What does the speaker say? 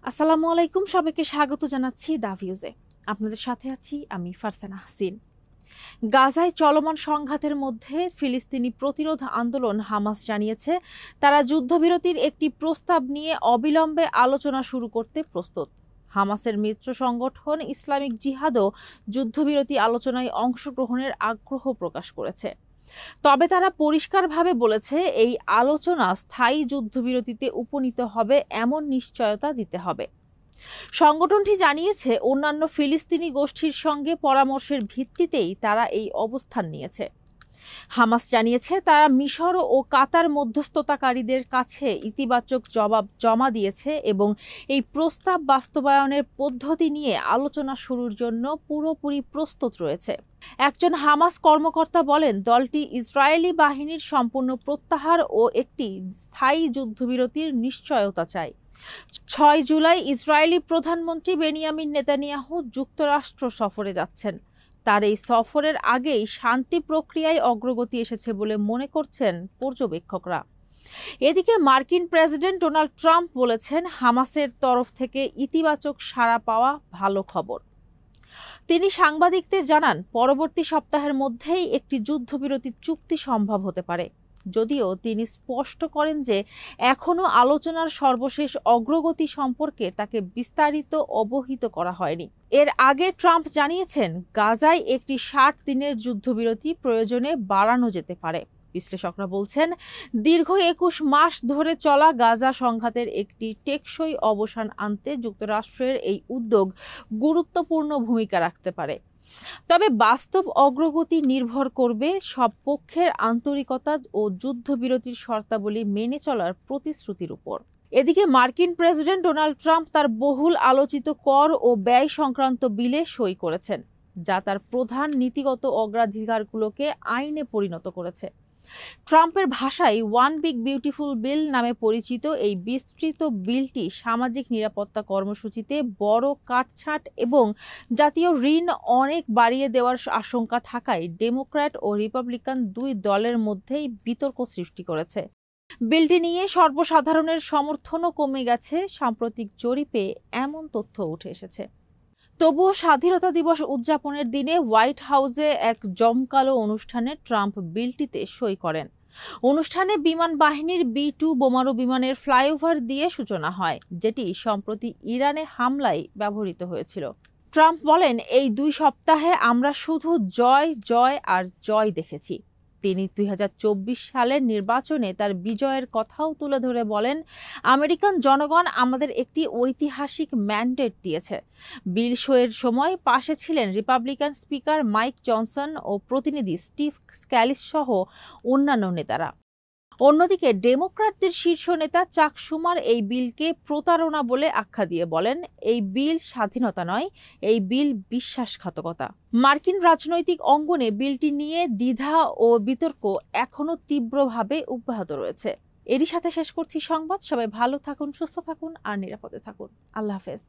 আসসালামু আলাইকুম, সবাইকে স্বাগত জানাচ্ছি দা ভিউজে। আপনাদের সাথে আছি আমি ফারজানা হাসিন। গাজায় চলমান সংঘাতের মধ্যে ফিলিস্তিনি প্রতিরোধ আন্দোলন হামাস জানিয়েছে তারা যুদ্ধবিরতির একটি প্রস্তাব নিয়ে অবিলম্বে আলোচনা শুরু করতে প্রস্তুত। হামাসের মিত্র সংগঠন ইসলামিক জিহাদও যুদ্ধবিরতি আলোচনায় অংশগ্রহণের আগ্রহ প্রকাশ করেছে। তবে তারা পরিষ্কারভাবে বলেছে এই আলোচনা স্থায়ী যুদ্ধবিরতিতে উপনীত হবে এমন নিশ্চয়তা দিতে হবে। সংগঠনটি জানিয়েছে অন্যান্য ফিলিস্তিনি গোষ্ঠীর সঙ্গে পরামর্শের ভিত্তিতেই তারা এই অবস্থান নিয়েছে। হামাস জানিয়েছে তারা মিশর ও কাতার মধ্যস্থতাকারীদের কাছে ইতিবাচক জবাব জমা দিয়েছে এবং এই প্রস্তাব বাস্তবায়নের পদ্ধতি নিয়ে আলোচনা শুরুর জন্য পুরোপুরি প্রস্তুত রয়েছে। একজন হামাস কর্মকর্তা বলেন, দলটি ইসরায়েলি বাহিনীর সম্পূর্ণ প্রত্যাহার ও একটি স্থায়ী যুদ্ধবিরতির নিশ্চয়তা চায়। 6 জুলাই ইসরায়েলি প্রধানমন্ত্রী বেনিয়ামিন নেতানিয়াহু যুক্তরাষ্ট্র সফরে যাচ্ছেন। তার এই সফরের আগেই শান্তি প্রক্রিয়ায় অগ্রগতি এসেছে বলে মনে করছেন পর্যবেক্ষকরা। এদিকে মার্কিন প্রেসিডেন্ট ডোনাল্ড ট্রাম্প বলেছেন হামাসের তরফ থেকে ইতিবাচক সাড়া পাওয়া ভালো খবর। তিনি সাংবাদিকদের জানান, পরবর্তী সপ্তাহের মধ্যেই একটি যুদ্ধবিরতি চুক্তি সম্ভব হতে পারে, যদিও তিনি স্পষ্ট করেন যে এখনও আলোচনার সর্বশেষ অগ্রগতি সম্পর্কে তাকে বিস্তারিত অবহিত করা হয়নি। এর আগে ট্রাম্প জানিয়েছেন গাজায় একটি 60 দিনের যুদ্ধবিরতি প্রয়োজনে বাড়ানো যেতে পারে। বিশ্লেষকরা বলছেন, দীর্ঘ 21 মাস ধরে চলা গাজা সংঘাতের একটি টেকসই অবসান আনতে যুক্তরাষ্ট্রের এই উদ্যোগ গুরুত্বপূর্ণ ভূমিকা রাখতে পারে। তবে বাস্তব অগ্রগতি নির্ভর করবে সব পক্ষের আন্তরিকতা ও যুদ্ধবিরতির শর্তাবলী মেনে চলার প্রতিশ্রুতির উপর। এদিকে মার্কিন প্রেসিডেন্ট ডোনাল্ড ট্রাম্প তার বহুল আলোচিত কর ও ব্যয় সংক্রান্ত বিলে সই করেছেন, যা তার প্রধান নীতিগত অগ্রাধিকারগুলোকে আইনে পরিণত করেছে। ট্রাম্পের ভাষায় ওয়ান বিগ বিউটিফুল বিল নামে পরিচিত এই বিস্তৃত বিলটি সামাজিক নিরাপত্তা কর্মসূচিতে বড় কাটছাঁট এবং জাতীয় ঋণ অনেক বাড়িয়ে দেওয়ার আশঙ্কা থাকায় ডেমোক্র্যাট ও রিপাবলিকান দুই দলের মধ্যেই বিতর্ক সৃষ্টি করেছে। বিলটি নিয়ে সর্বসাধারণের সমর্থনও কমে গেছে। সাম্প্রতিক জরিপে এমন তথ্য উঠে এসেছে। তবুও স্বাধীনতা দিবস উদযাপনের দিনে হোয়াইট হাউসে এক জমকালো অনুষ্ঠানে ট্রাম্প বিলটিতে সই করেন। অনুষ্ঠানে বিমান বাহিনীর B-2 বোমারু বিমানের ফ্লাইওভার দিয়ে সূচনা হয়, যেটি সম্প্রতি ইরানে হামলায় ব্যবহৃত হয়েছিল। ট্রাম্প বলেন, এই 2 সপ্তাহে আমরা শুধু জয় জয় আর জয় দেখেছি। তিনি 2024 সালের নির্বাচনে তার বিজয়ের কথাও তুলে ধরে বলেন, আমেরিকান জনগণ আমাদের একটি ঐতিহাসিক ম্যান্ডেট দিয়েছে। বিল সইয়ের সময় পাশে ছিলেন রিপাবলিকান স্পিকার মাইক জনসন ও প্রতিনিধি স্টিভ স্ক্যালিস সহ অন্যান্য নেতারা। অন্যদিকে ডেমোক্র্যাটদের শীর্ষ নেতা চাক শুমার এই বিলকে প্রতারণা বলে আখ্যা দিয়ে বলেন, এই বিল স্বাধীনতা নয়, এই বিল বিশ্বাসঘাতকতা। মার্কিন রাজনৈতিক অঙ্গনে বিলটি নিয়ে দ্বিধা ও বিতর্ক এখনও তীব্রভাবে অব্যাহত রয়েছে। এরই সাথে শেষ করছি সংবাদ। সবাই ভালো থাকুন, সুস্থ থাকুন আর নিরাপদে থাকুন। আল্লাহ হাফেজ।